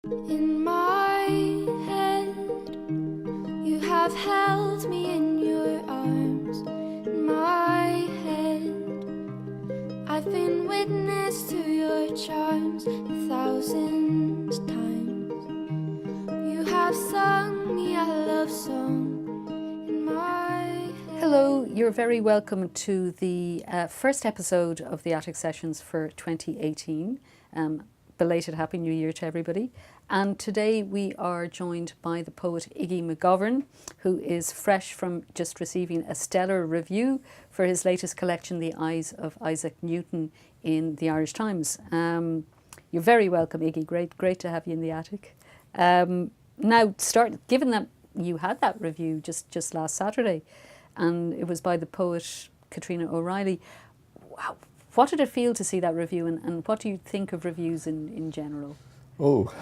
In my head, you have held me in your arms. In my head, I've been witness to your charms 1,000 times. You have sung me a love song in my head. Hello, you're very welcome to the first episode of the Attic Sessions for 2018. Belated Happy New Year to everybody. And today we are joined by the poet Iggy McGovern, who is fresh from just receiving a stellar review for his latest collection, The Eyes of Isaac Newton, in the Irish Times. You're very welcome, Iggy. Great to have you in the attic. Now, given that you had that review just last Saturday, and it was by the poet Katrina O'Reilly, what did it feel to see that review, and what do you think of reviews in general? Oh,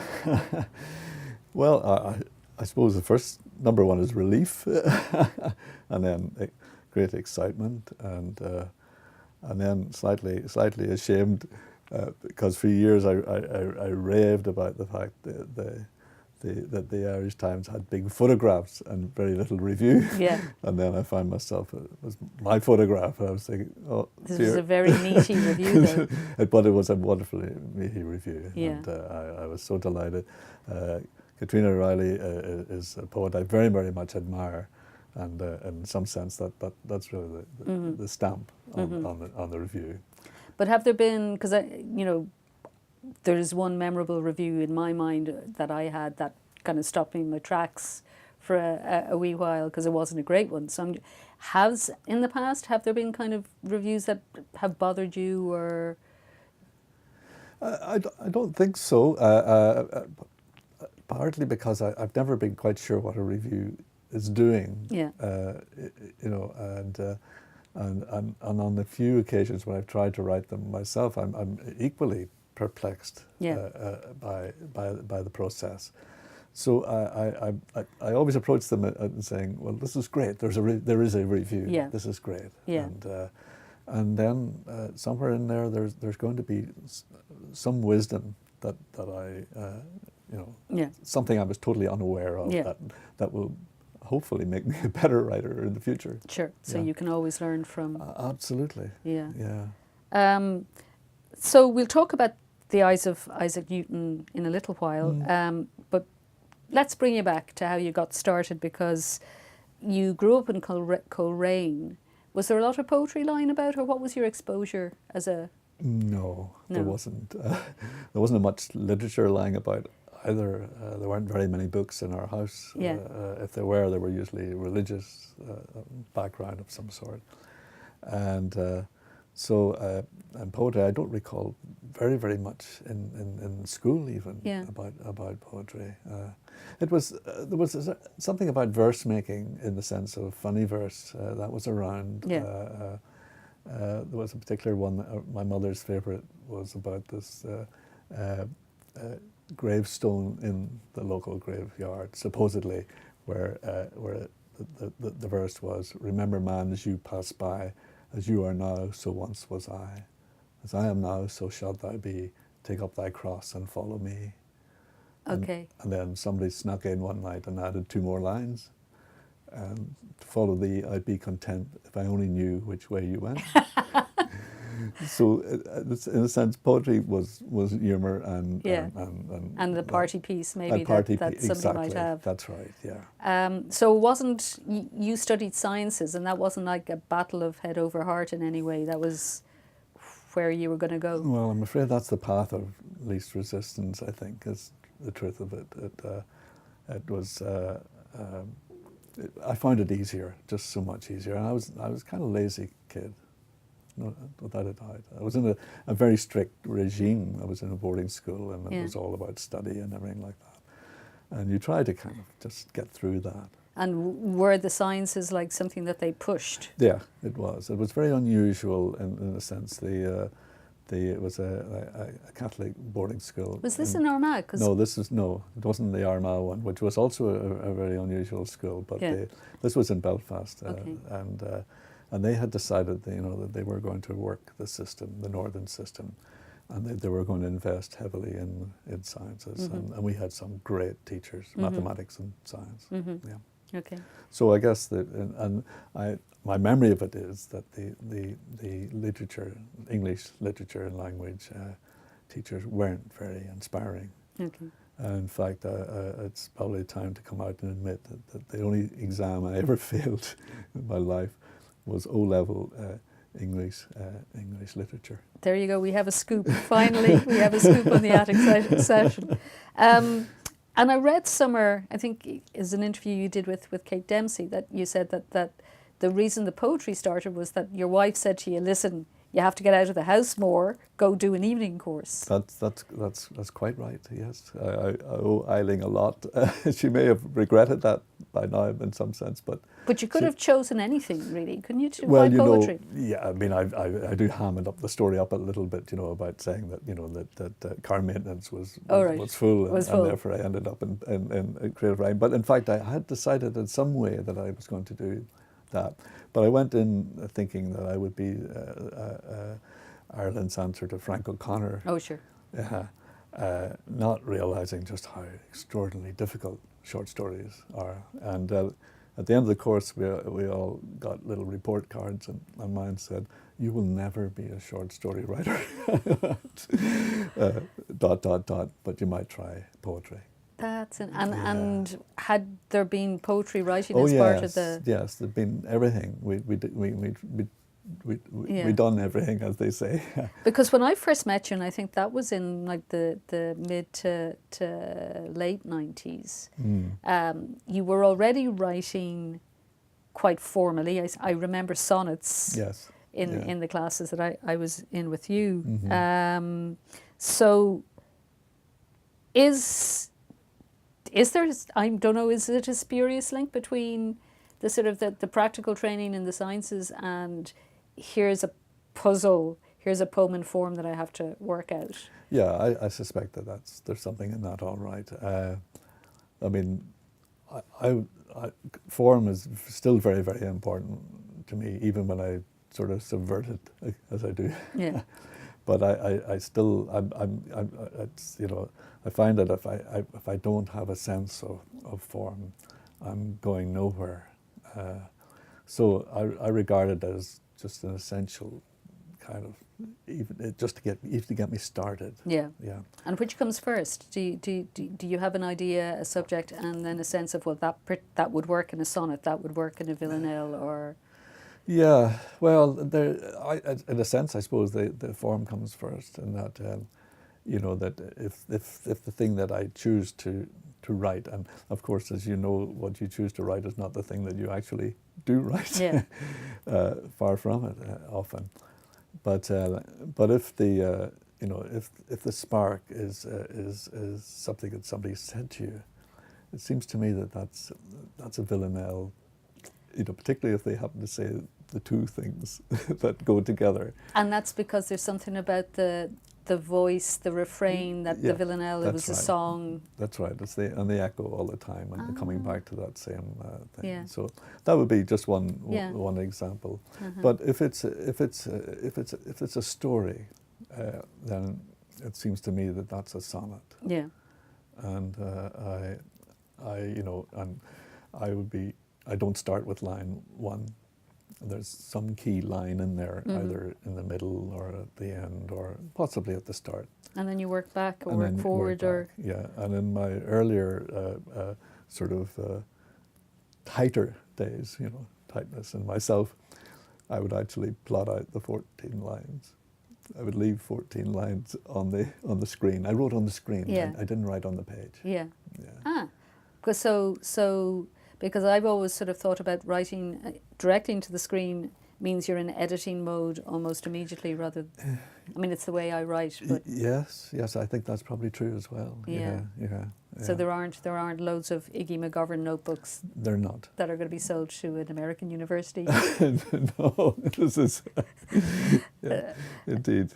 well, I suppose the first number one is relief, and then great excitement, and then slightly ashamed because for years I raved about the fact that the Irish Times had big photographs and very little review. Yeah. And then I found myself, it was my photograph, and I was thinking, oh, This dear. was a very meaty review, though. But it was a wonderfully meaty review, Yeah. and I was so delighted. Katrina O'Reilly is a poet I very, very much admire, and in some sense that's really the stamp on the review. But have there been, because there's one memorable review in my mind that I had that kind of stopped me in my tracks for a wee while because it wasn't a great one. So in the past, have there been kind of reviews that have bothered you, or? I don't think so. Partly because I've never been quite sure what a review is doing. Yeah. And on the few occasions when I've tried to write them myself, I'm equally perplexed by the process. So I always approach them and saying, well, this is great. There is a review. Yeah. This is great. Yeah. And then somewhere in there, there's going to be some wisdom that I something I was totally unaware of that will hopefully make me a better writer in the future. Sure. So you can always learn from. Absolutely. Yeah. Yeah. So we'll talk about The Eyes of Isaac Newton in a little while, but let's bring you back to how you got started, because you grew up in Coleraine. Was there a lot of poetry lying about, or what was your exposure as a... No, there wasn't. There wasn't much literature lying about either. There weren't very many books in our house. Yeah. If there were usually religious background of some sort. And so poetry, I don't recall very, very much in school even about poetry. There was something about verse making in the sense of funny verse that was around. Yeah. There was a particular one, my mother's favourite was about this gravestone in the local graveyard, supposedly, where the verse was, "Remember, man, as you pass by, as you are now, so once was I. As I am now, so shalt thou be. Take up thy cross and follow me." Okay. And then somebody snuck in one night and added 2 more lines. To follow thee, I'd be content if I only knew which way you went. So, in a sense, poetry was humour and the party piece maybe that somebody exactly. might have. That's right. Yeah. So it wasn't, you studied sciences, and that wasn't like a battle of head over heart in any way. That was where you were going to go. Well, I'm afraid that's the path of least resistance, I think, is the truth of it. It was. I found it easier, just so much easier. And I was kind of lazy kid, no, without a doubt. I was in a very strict regime. I was in a boarding school, and it was all about study and everything like that. And you try to kind of just get through that. And were the sciences like something that they pushed? Yeah, it was. It was very unusual in a sense. It was a Catholic boarding school. Was this in Armagh? No, it wasn't the Armagh one, which was also a very unusual school. But this was in Belfast, and they had decided that they were going to work the system, the northern system, and they were going to invest heavily in sciences, and we had some great teachers, mathematics and science. Yeah. Okay. So I guess that, my memory of it is that the literature, English literature and language teachers weren't very inspiring. Okay. In fact, it's probably time to come out and admit that the only exam I ever failed in my life was O-level English literature. There you go. We have a scoop. Finally, we have a scoop on the attic session. And I read somewhere, I think is an interview you did with Kate Dempsey, that you said that the reason the poetry started was that your wife said to you, listen, you have to get out of the house more, go do an evening course. That's quite right, yes. I owe Eiling a lot. She may have regretted that by now in some sense, but you could have chosen anything, really, couldn't you? Well, Why poetry? I mean, I do ham it up the story up a little bit, about saying that, that car maintenance was full, and therefore I ended up in creative writing. But in fact, I had decided in some way that I was going to do that. But I went in thinking that I would be Ireland's answer to Frank O'Connor. Oh, sure. Not realising just how extraordinarily difficult short stories are. And at the end of the course, we all got little report cards, and mine said, "You will never be a short story writer." ... But you might try poetry. That's and had there been poetry writing as part of the? Yes, there'd been everything. We done everything, as they say. Because when I first met you, and I think that was in like the mid to late 90s, you were already writing quite formally. I remember sonnets. Yes. In the classes that I was in with you. So is there, I don't know, is it a spurious link between the sort of the practical training in the sciences and here's a puzzle, here's a poem in form that I have to work out? Yeah, I suspect that there's something in that, all right. I mean, form is still very, very important to me, even when I sort of subvert it as I do. Yeah. But I still, it's, I find that if I don't have a sense of form, I'm going nowhere. So I regard it as just an essential kind of, just to get me started. Yeah. Yeah. And which comes first? Do you have an idea, a subject, and then a sense of, well, that would work in a sonnet, that would work in a Villanelle, or? Yeah, well, in a sense, I suppose the form comes first, and that that if the thing that I choose to write, and of course, as you know, what you choose to write is not the thing that you actually do write. Yeah. Far from it, often. But if the if the spark is something that somebody said to you, it seems to me that that's a Villanelle. Particularly if they happen to say the two things that go together. And that's because there's something about the voice, the refrain, that the Villanelle, it was a song. That's right. It's the echo all the time, and coming back to that same thing. Yeah. So that would be just one example. But if it's a story, then it seems to me that that's a sonnet. Yeah. And I would be. I don't start with line one. There's some key line in there, either in the middle or at the end, or possibly at the start. And then you work back or work forward, or yeah. And in my earlier sort of tighter days, tightness in myself, I would actually plot out the 14 lines. I would leave 14 lines on the screen. I wrote on the screen. Yeah. I didn't write on the page. Yeah. Yeah. Because so. Because I've always sort of thought about writing directly into the screen means you're in editing mode almost immediately, rather. I mean, it's the way I write. But yes, I think that's probably true as well. Yeah. So there aren't loads of Iggy McGovern notebooks. They're not. That are going to be sold to an American university. No, this is indeed.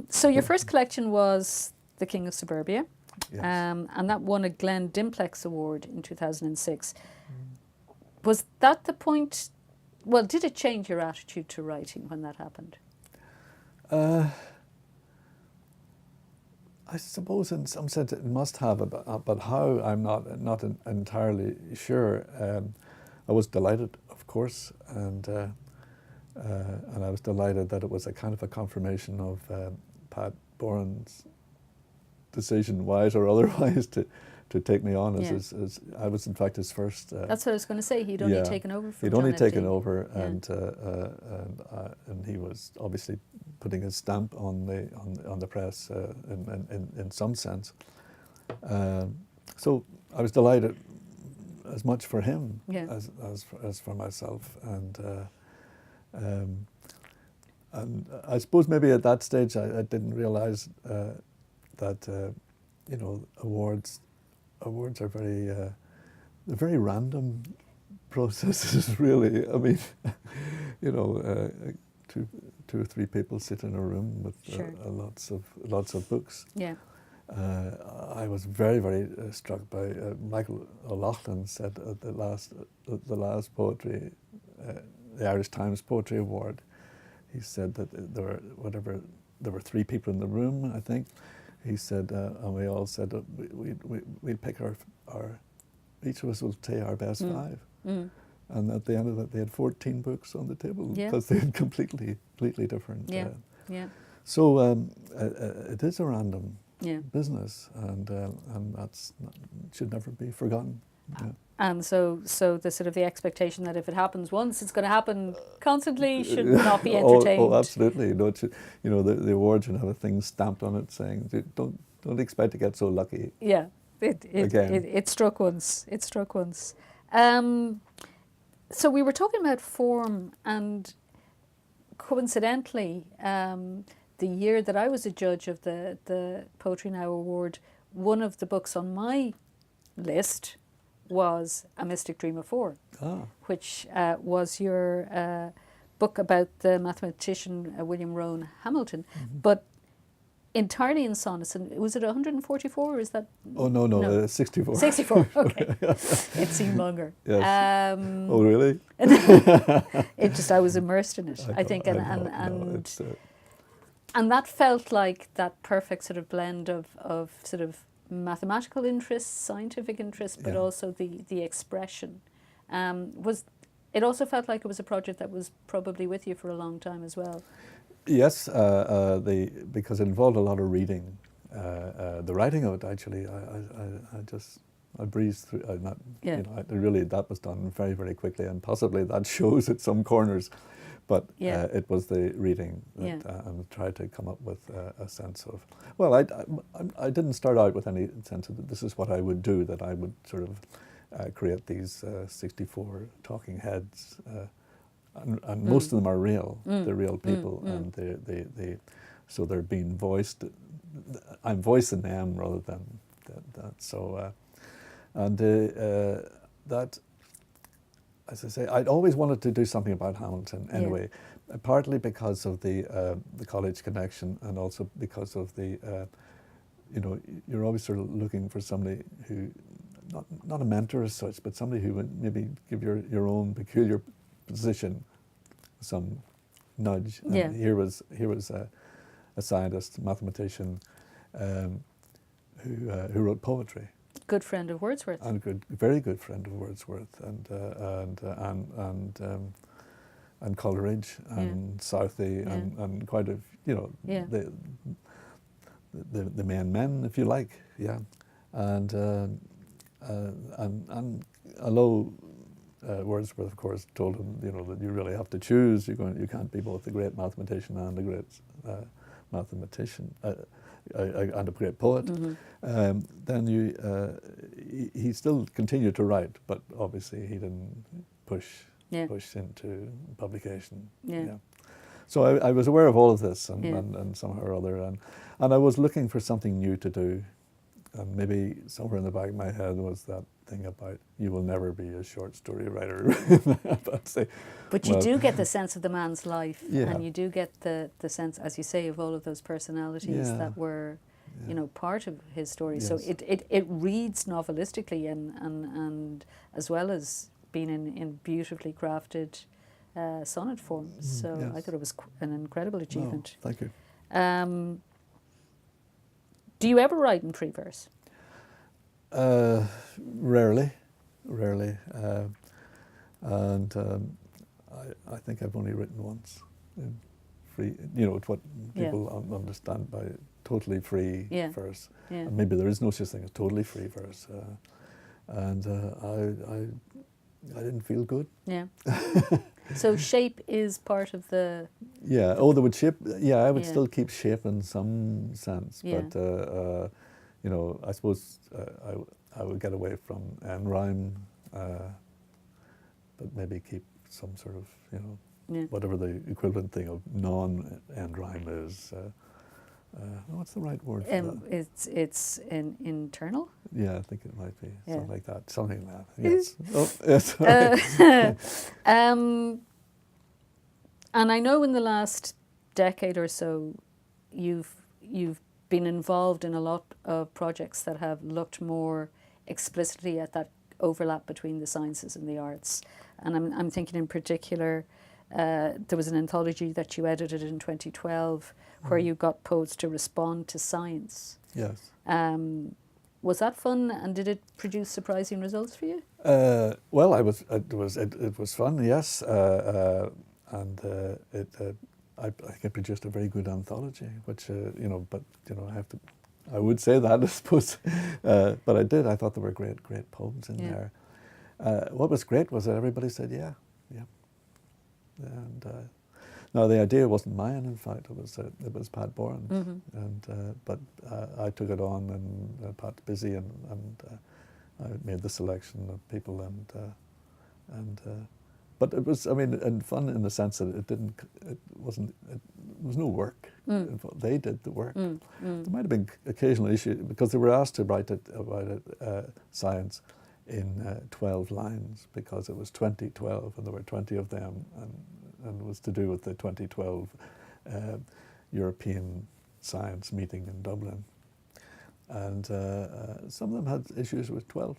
So your first collection was The King of Suburbia. Yes. And that won a Glen Dimplex Award in 2006. Was that the point? Well, did it change your attitude to writing when that happened? I suppose in some sense it must have, but how, I'm not entirely sure. I was delighted, of course, and I was delighted that it was a kind of a confirmation of Pat Boran's decision, wise or otherwise, to take me on as I was in fact his first. That's what I was going to say. He'd only taken over from He'd John only F. taken Dee. over, and he was obviously putting his stamp on the press in some sense. So I was delighted as much for him as for myself, and I suppose maybe at that stage I didn't realise that you know, awards are very random processes, really. I mean, you know, two or three people sit in a room with lots of books. Yeah. I was very struck by Michael O'Loughlin said at the last poetry, the Irish Times Poetry Award. He said that there were three people in the room, I think. He said, and we all said that we'll pick our each of us will say our best five. Mm. And at the end of it, they had 14 books on the table because they had completely different. So it is a random business, and that's should never be forgotten. Yeah. And so the sort of the expectation that if it happens once, it's going to happen constantly should not be entertained. Oh, absolutely. You know, the award should have a thing stamped on it saying, "Don't expect to get so lucky." Yeah, it struck once. It struck once. So we were talking about form, and coincidentally, the year that I was a judge of the Poetry Now Award, one of the books on my list was A Mystic Dream of Four, which was your book about the mathematician William Rowan Hamilton, but entirely in sonnets. And was it 144 or is that? Oh, no, 64. 64, okay. It seemed longer. Yes. Oh, really? I was immersed in it, I think. And that felt like that perfect sort of blend of sort of mathematical interests, scientific interests, but also the expression. It also felt like it was a project that was probably with you for a long time as well. Yes, because it involved a lot of reading. The writing of it, actually, I breezed through. You know, really, that was done very, very quickly, and possibly that shows at some corners. But it was the reading that and tried to come up with a sense of. Well, I didn't start out with any sense of that this is what I would do. That I would sort of create these 64 talking heads, and most of them are real. They're real people, and so they're being voiced. I'm voicing them rather than that. So, that. As I say, I'd always wanted to do something about Hamilton anyway, partly because of the college connection, and also because of the, you know, you're always sort of looking for somebody who, not a mentor as such, but somebody who would maybe give your own peculiar position some nudge. And here was a scientist, mathematician, who wrote poetry. Good friend of Wordsworth. And very good friend of Wordsworth, and Coleridge, and Southey, and quite a, you know, the main men, if you like, and although Wordsworth, of course, told him, you know, that you really have to choose. You can't be both a great mathematician and a great mathematician. And a great poet, then he still continued to write, but obviously he didn't push into publication. So I was aware of all of this, and somehow or other, and I was looking for something new to do, and maybe somewhere in the back of my head was that thing about you will never be a short story writer. But you do get the sense of the man's life, and you do get the sense, as you say, of all of those personalities that were, you know, part of his story. Yes. So it reads novelistically, and as well as being in beautifully crafted sonnet form. So I thought it was an incredible achievement. Oh, thank you. Do you ever write in free verse? Rarely. And I think I've only written once in free, what people understand by totally free verse. Yeah. And maybe there is no such thing as totally free verse. And I didn't feel good. Yeah. So shape is part of the... Yeah, there would shape, I would still keep shape in some sense, but, I suppose I would get away from end rhyme, but maybe keep some sort of, whatever the equivalent thing of non-end rhyme is. What's the right word for that? It's internal? Yeah, I think it might be something like that. Something like that. Yes. And I know in the last decade or so, you've been involved in a lot of projects that have looked more explicitly at that overlap between the sciences and the arts. And I'm thinking in particular, there was an anthology that you edited in 2012 where you got poets to respond to science. Yes. Was that fun, and did it produce surprising results for you? Well, it was fun, yes, and I think it produced a very good anthology, which I would say that, I suppose, but I did. I thought there were great poems in there. What was great was that everybody said yeah, and no, the idea wasn't mine. In fact, it was Pat Boran's, and but I took it on, and Pat's busy, and I made the selection of people, and but it was, and fun in the sense that it was no work. They did the work. There might have been occasional issue because they were asked to write about science in 12 lines because it was 2012 and there were 20 of them, and it was to do with the 2012 European science meeting in Dublin. And some of them had issues with 12.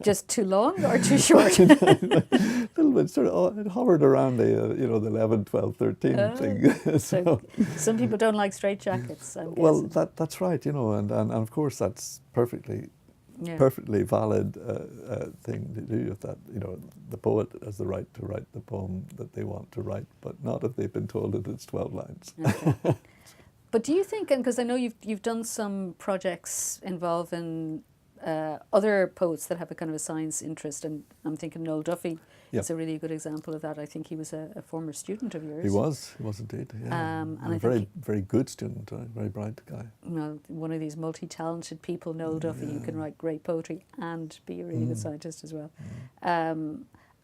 Just too long or too short? A little bit, sort of, it hovered around the 11, 12, 13 thing. So some people don't like straitjackets. Well, that's right, and of course that's perfectly valid thing to do. If that, the poet has the right to write the poem that they want to write, but not if they've been told that it's 12 lines. Okay. But do you think, and because I know you've done some projects involving other poets that have a kind of a science interest, and I'm thinking Noel Duffy is a really good example of that. I think he was a former student of yours. He was indeed, yeah. And a very good student, a very bright guy. Well, one of these multi-talented people, Noel Duffy, who can write great poetry and be a really good scientist as well.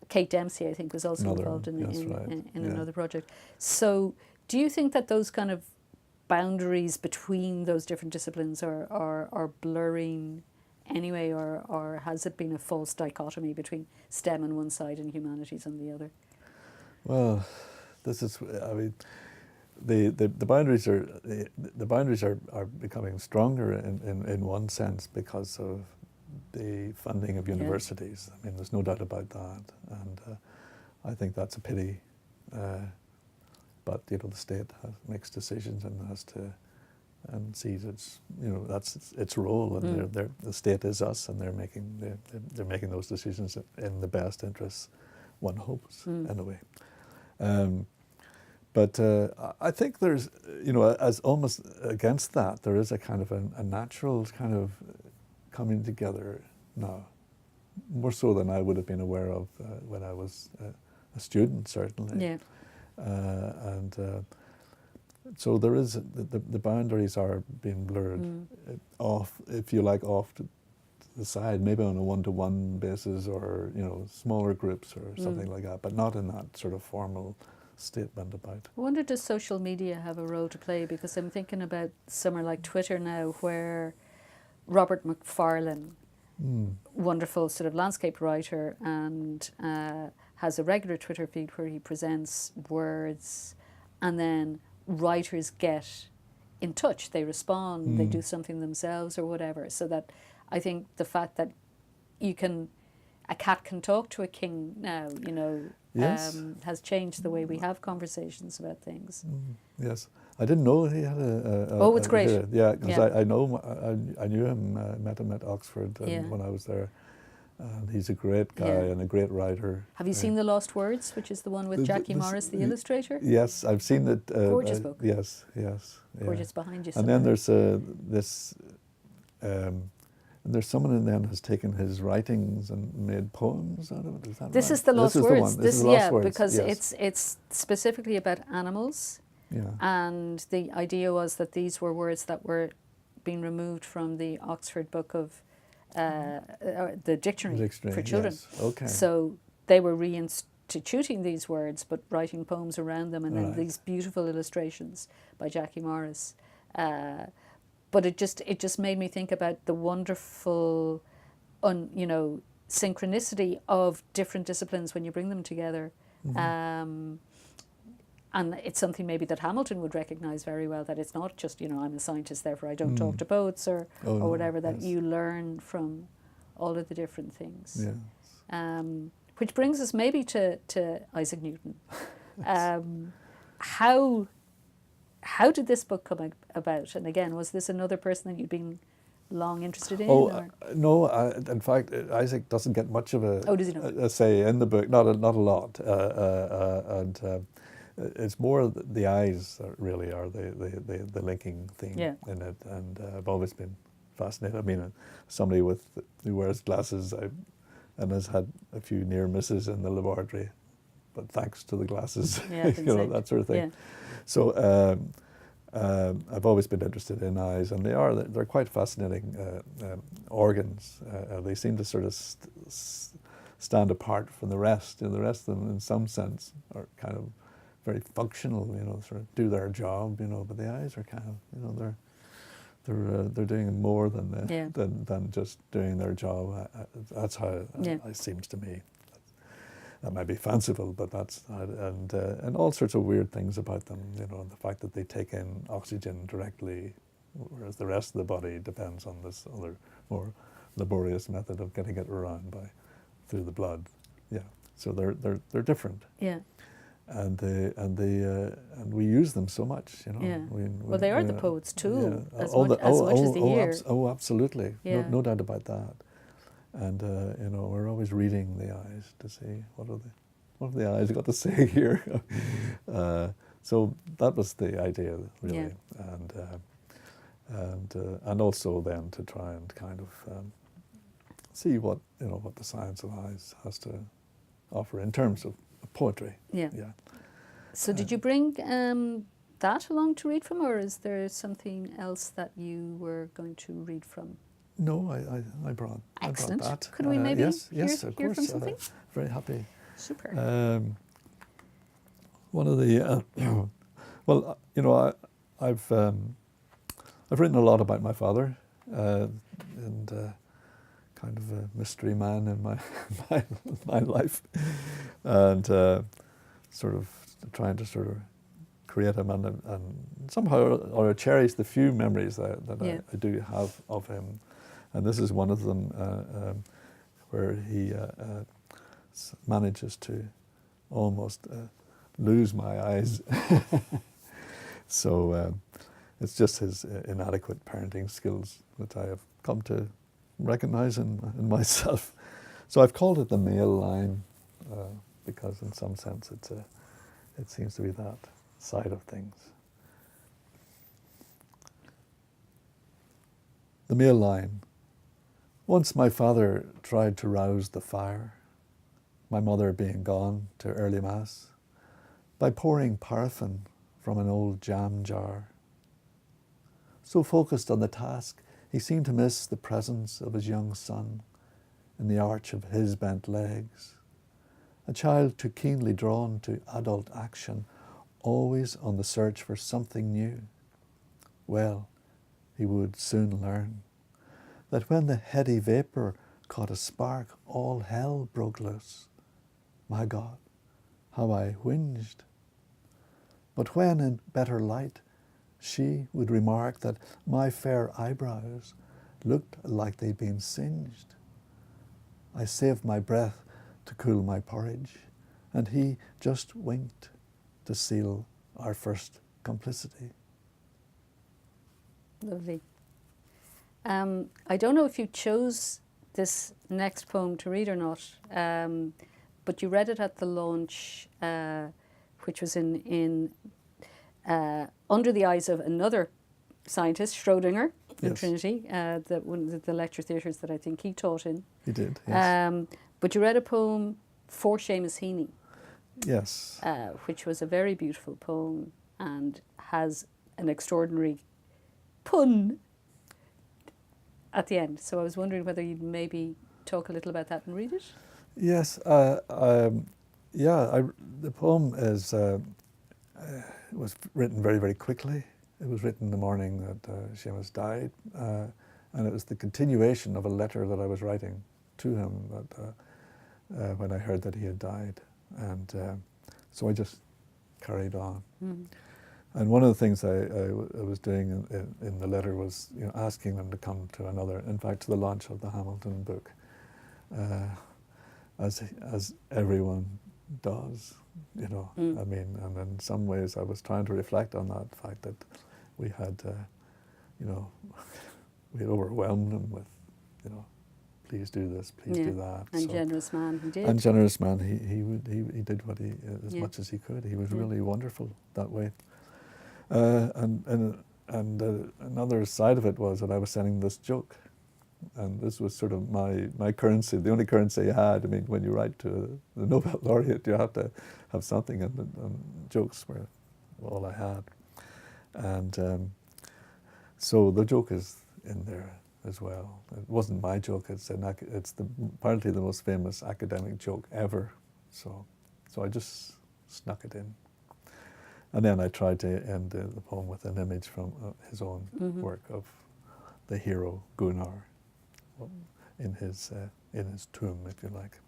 Kate Dempsey, I think, was also involved in another project. So do you think that those kind of boundaries between those different disciplines are blurring anyway, or has it been a false dichotomy between STEM on one side and humanities on the other? Well, this is, the boundaries are becoming stronger in one sense because of the funding of universities. There's no doubt about that, and I think that's a pity. But the state makes decisions and has to. And sees that's its role, and the state is us, and they're making those decisions in the best interests, one hopes, anyway. But I think there's, as almost against that, there is a kind of a natural kind of coming together now, more so than I would have been aware of when I was a student, certainly. Yeah. So there is, the boundaries are being blurred off, if you like, off to the side, maybe on a one-to-one basis, or smaller groups or something like that, but not in that sort of formal statement about. I wonder, does social media have a role to play? Because I'm thinking about somewhere like Twitter now, where Robert McFarlane, wonderful sort of landscape writer, and has a regular Twitter feed where he presents words, and then writers get in touch, they respond, they do something themselves or whatever. So that I think the fact that a cat can talk to a king now, Yes. has changed the way we have conversations about things. Yes, I didn't know he had Oh, it's great. yeah, because Yeah. I know I knew him, met him at Oxford Yeah. when I was there. And he's a great guy Yeah. and a great writer. Have you seen The Lost Words, which is the one with Jackie Morris, the illustrator? Yes, I've seen it. Gorgeous book. Yes, yes. Yeah. Gorgeous behind you. And then there's this, and there's someone in there has taken his writings and made poems out of it. Is that This right? is The Lost This is Words. the one. This is The Lost Words. Because yes. it's specifically about animals, Yeah. and the idea was that these were words that were being removed from the Oxford book of the dictionary for children. Yes. Okay. So they were reinstituting these words, but writing poems around them, and then Right. these beautiful illustrations by Jackie Morris. But it just made me think about the wonderful, synchronicity of different disciplines when you bring them together. Mm-hmm. And it's something maybe that Hamilton would recognise very well, that it's not just, I'm a scientist, therefore I don't talk to poets or whatever, that yes. you learn from all of the different things. Yeah. Which brings us maybe to Isaac Newton. How did this book come about? And again, was this another person that you'd been long interested in? No, in fact, Isaac doesn't get much of does he not? a say in the book, not a lot. And it's more the eyes that really are the linking theme in it. And I've always been fascinated. I mean, somebody who wears glasses and has had a few near misses in the laboratory, but thanks to the glasses, that sort of thing. Yeah. So I've always been interested in eyes, and they're quite fascinating organs. They seem to sort of stand apart from the rest. The rest of them, in some sense, are kind of very functional. Sort of do their job. But the eyes are kind of, they're doing more than just doing their job. That's how it seems to me. That might be fanciful, but that's and all sorts of weird things about them. The fact that they take in oxygen directly, whereas the rest of the body depends on this other more laborious method of getting it around through the blood. Yeah, so they're different. Yeah. And we use them so much. Yeah. Well, they are the poets' tool as much as the ear. Absolutely. Yeah. No doubt about that. And we're always reading the eyes to see what have the eyes got to say here. So that was the idea, really, and also then to try and kind of see what the science of eyes has to offer in terms of poetry. Yeah. So did you bring that along to read from, or is there something else that you were going to read from? No, I brought that. Could we maybe hear from something? Very happy. Super. One of the well, I've written a lot about my father, and kind of a mystery man in my life, and sort of trying to sort of create him and somehow or cherish the few memories that I do have of him. And this is one of them where he manages to almost lose my eyes. So it's just his inadequate parenting skills that I have come to recognize in myself. So I've called it the male line because in some sense it seems to be that side of things. The male line. Once my father tried to rouse the fire, my mother being gone to early mass, by pouring paraffin from an old jam jar. So focused on the task, he seemed to miss the presence of his young son in the arch of his bent legs, a child too keenly drawn to adult action, always on the search for something new. Well, he would soon learn that when the heady vapour caught a spark, all hell broke loose. My God, how I whinged. But when in better light she would remark that my fair eyebrows looked like they'd been singed, I saved my breath to cool my porridge, and he just winked to seal our first complicity. Lovely. I don't know if you chose this next poem to read or not, but you read it at the launch, which was in under the eyes of another scientist, Schrödinger, in Yes. Trinity, one of the lecture theatres that I think he taught in. He did, yes. But you read a poem for Seamus Heaney, Yes. which was a very beautiful poem and has an extraordinary pun at the end. So I was wondering whether you'd maybe talk a little about that and read it. Yes. The poem is was written very, very quickly. It was written the morning that Seamus died, and it was the continuation of a letter that I was writing to him when I heard that he had died, and so I just carried on. Mm. And one of the things I was doing in the letter was, asking them to come to in fact, to the launch of the Hamilton book, as everyone does, Mm. I mean, and in some ways I was trying to reflect on that fact that we had, we had overwhelmed him with, please do this, please do that. And generous man he did. And generous man, he did what he as Yeah. much as he could. He was Yeah. really wonderful that way. And another side of it was that I was sending this joke, and this was sort of my currency, the only currency I had. I mean, when you write to the Nobel laureate, you have to have something, and jokes were all I had. And so the joke is in there as well. It wasn't my joke. It's apparently the most famous academic joke ever. So I just snuck it in. And then I tried to end the poem with an image from his own Mm-hmm. work of the hero Gunnar in his tomb, if you like.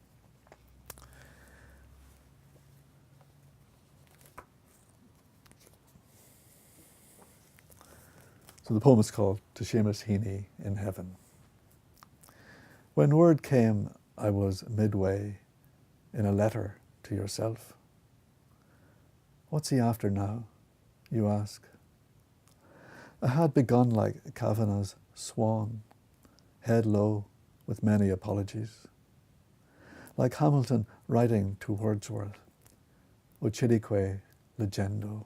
So the poem is called To Seamus Heaney in Heaven. When word came I was midway in a letter to yourself. What's he after now, you ask? I had begun like Kavanagh's swan, head low with many apologies. Like Hamilton writing to Wordsworth, Ucidique legendo.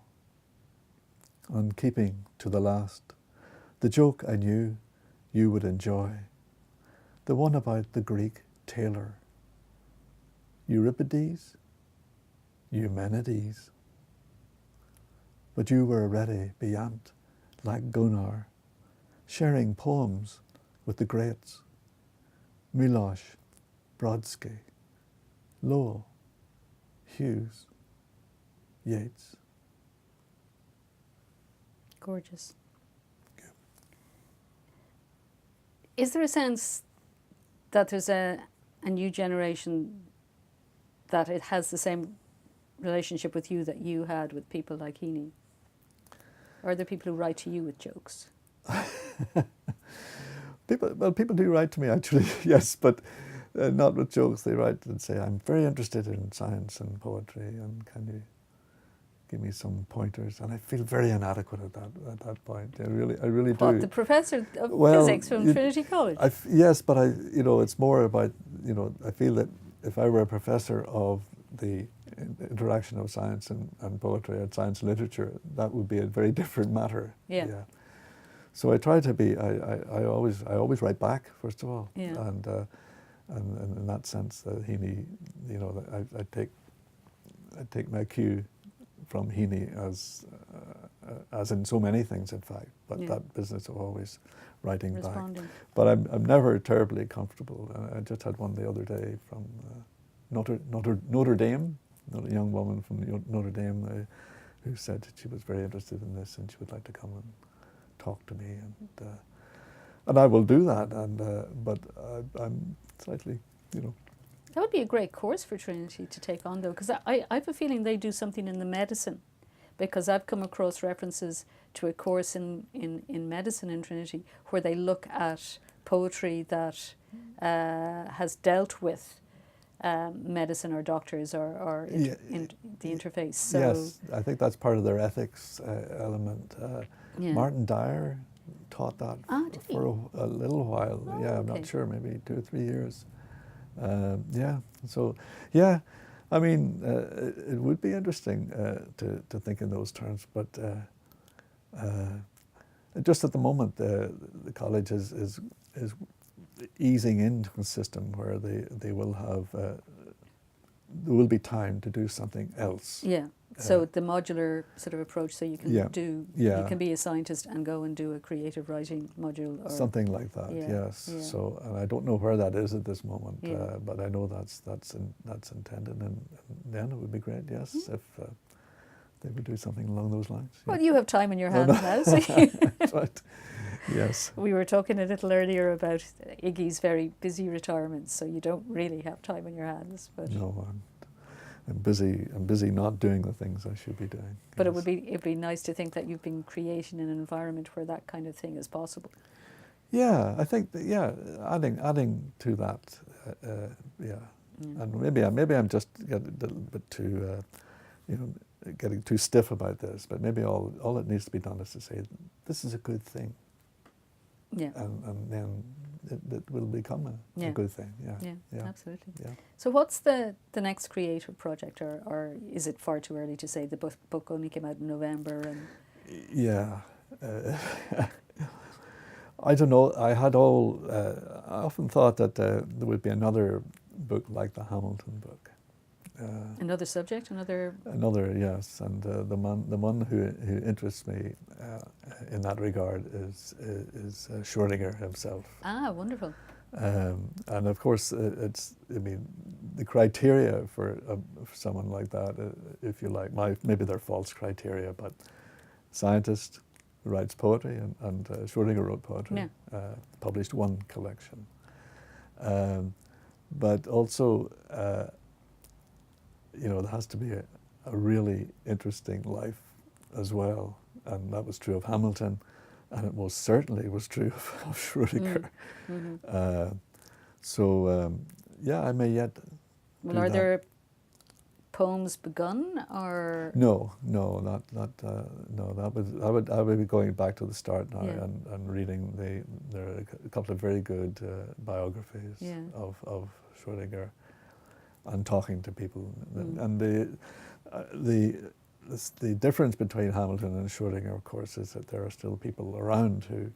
On keeping to the last, the joke I knew you would enjoy, the one about the Greek tailor. Euripides? Eumenides? But you were already beyond, like Gunnar, sharing poems with the greats, Milosz, Brodsky, Lowell, Hughes, Yeats. Gorgeous. Is there a sense that there's a new generation that it has the same relationship with you that you had with people like Heaney? Or are there people who write to you with jokes? People do write to me actually, yes, but not with jokes. They write and say, I'm very interested in science and poetry, and can you give me some pointers? And I feel very inadequate at that point. I really do. What, the professor of physics from Trinity College? Yes, but it's more about, I feel that if I were a professor of the interaction of science and poetry and science literature, that would be a very different matter. Yeah. So I try to be. I always write back, first of all. Yeah. And in that sense, Heaney, I take my cue from Heaney as in so many things, in fact. But that business of always writing Responding. back. But I'm never terribly comfortable. I just had one the other day from Notre Dame, a young woman from Notre Dame who said that she was very interested in this and she would like to come and talk to me, and I will do that. But I'm slightly, That would be a great course for Trinity to take on, though, because I have a feeling they do something in the medicine, because I've come across references to a course in medicine in Trinity where they look at poetry that has dealt with medicine or doctors or the interface. So yes, I think that's part of their ethics element. yeah. Martin Dyer taught that Did for a little while. Oh, yeah, I'm okay. not sure, maybe 2 or 3 years. Yeah, so yeah, I mean, it would be interesting to think in those terms, but just at the moment, the college is easing into a system where they will have there will be time to do something else. Yeah. So the modular sort of approach, so you can Yeah. you Yeah. can be a scientist and go and do a creative writing module or Something like that, Yeah, yes. yeah. So, and I don't know where that is at this moment, Yeah. but I know that's intended, and then it would be great, yes, if they would do something along those lines. Well, yeah. you have time on your Oh, hands no. now. So That's right. Yes. we were talking a little earlier about Iggy's very busy retirement, so you don't really have time on your hands. But No, I'm busy. I'm busy not doing the things I should be doing. but yes. it'd be nice to think that you've been creating an environment where that kind of thing is possible. Yeah, I think that, yeah, adding to that, yeah, and maybe I'm just getting a little bit too, getting too stiff about this. But maybe all it needs to be done is to say this is a good thing, Yeah. and then it will become a Yeah. good thing. Yeah, Yeah, yeah, absolutely. yeah. So what's the next creative project, or is it far too early to say? The book only came out in November, and Yeah. I don't know. I often thought that there would be another book like the Hamilton book. another subject, another. Another, yes, and the one who interests me in that regard is Schrödinger himself. Ah, wonderful. And of course, I mean, the criteria for someone like that, if you like, maybe they're false criteria, but scientist who writes poetry, and Schrödinger wrote poetry, published one collection. But also, there has to be a really interesting life as well, and that was true of Hamilton, and it most certainly was true of Schrödinger. Yeah, I may yet. Well, do are that. there poems begun, or No, not no. I would be going back to the start now and reading there are a couple of very good biographies of Schrödinger, and talking to people, and the difference between Hamilton and Schrödinger, of course, is that there are still people around who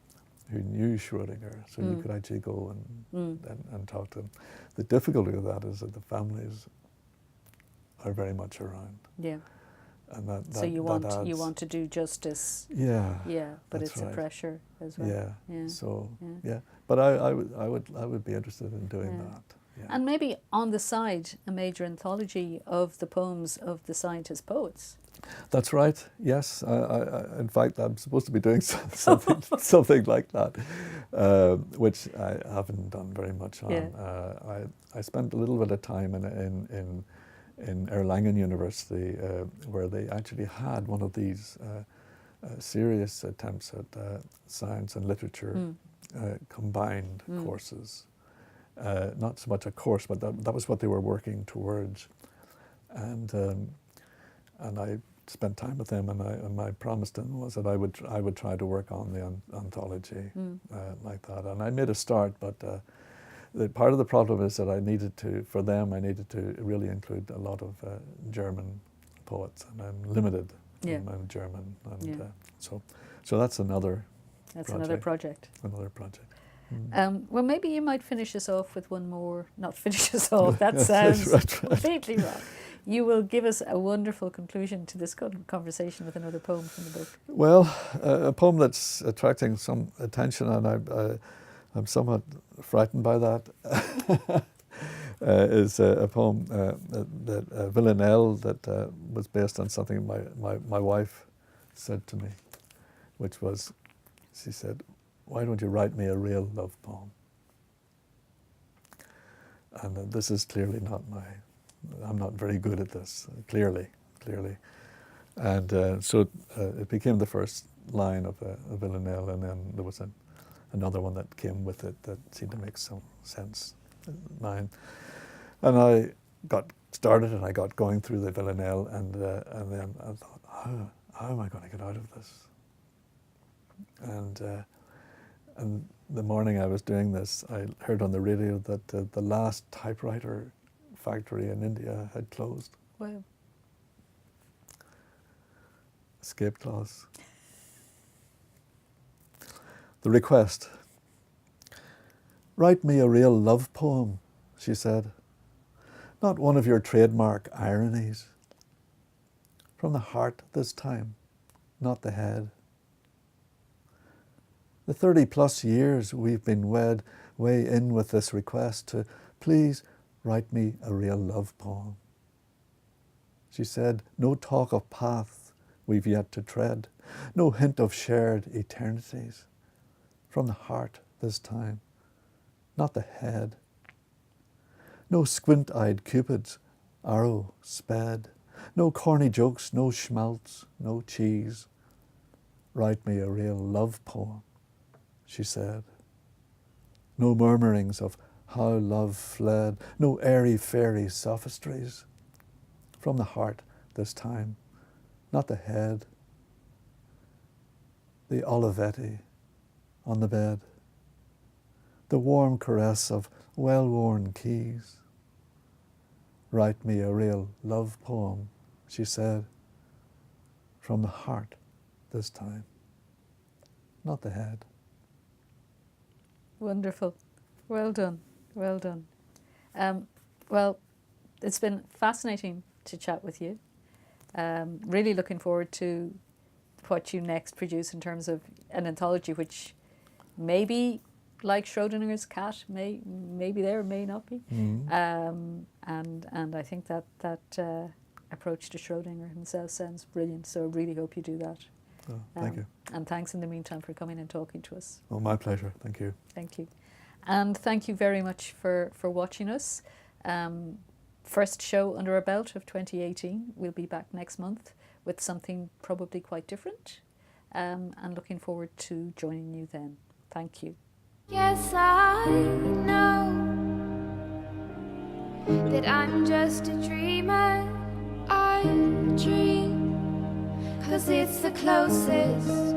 knew Schrödinger, so you could actually go and talk to them. The difficulty of that is that the families are very much around. Yeah. And that So you that want adds- to do justice. Yeah. Yeah, but that's it's right. a pressure as well. Yeah. Yeah. So Yeah. but I would be interested in doing Yeah. that. Yeah. And maybe on the side, a major anthology of the poems of the scientist poets. That's right. Yes. I in fact, I'm supposed to be doing something like that, which I haven't done very much on. Yeah. I spent a little bit of time in Erlangen University, where they actually had one of these serious attempts at science and literature combined courses. Not so much a course, but that was what they were working towards. And I spent time with them, and my promise to them was that I would try to work on the anthology like that. And I made a start, but part of the problem is that I needed to really include a lot of German poets, and I'm limited in my German, and so that's another. Another project. Another project. Well, maybe you might finish us off with one more. Not finish us off. That sounds completely wrong. You will give us a wonderful conclusion to this conversation with another poem from the book. Well, a poem that's attracting some attention, and I'm somewhat frightened by that, is a poem that Villanelle, that was based on something my wife said to me, which was, she said, "Why don't you write me a real love poem?" And this is clearly not I'm not very good at this, clearly. And so it became the first line of Villanelle, and then there was another one that came with it that seemed to make some sense in mine. And I got started, and I got going through the Villanelle, and then I thought, how am I going to get out of this? And And the morning I was doing this, I heard on the radio that the last typewriter factory in India had closed. Wow. Escape clause. The request. Write me a real love poem, she said. Not one of your trademark ironies. From the heart this time, not the head. The 30+ years we've been wed weigh in with this request to please write me a real love poem. She said, no talk of paths we've yet to tread, no hint of shared eternities. From the heart this time, not the head. No squint-eyed cupids, arrow sped, no corny jokes, no schmaltz, no cheese. Write me a real love poem, she said. No murmurings of how love fled, no airy-fairy sophistries. From the heart this time, not the head. The Olivetti on the bed, the warm caress of well-worn keys. Write me a real love poem, she said, from the heart this time, not the head. Wonderful. Well done. Well done. Well, it's been fascinating to chat with you. Really looking forward to what you next produce in terms of an anthology, which maybe, like Schrodinger's cat, may be there, may not be. And I think that approach to Schrodinger himself sounds brilliant. So I really hope you do that. Oh, thank you. And thanks in the meantime for coming and talking to us. Oh, my pleasure. Thank you. Thank you. And thank you very much for watching us. First show under our belt of 2018. We'll be back next month with something probably quite different. And looking forward to joining you then. Thank you. Yes, I know that I'm just a dreamer. I dream 'cause it's the closest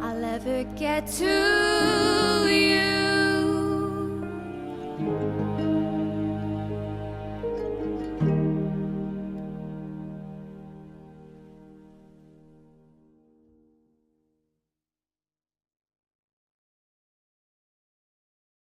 I'll ever get to you.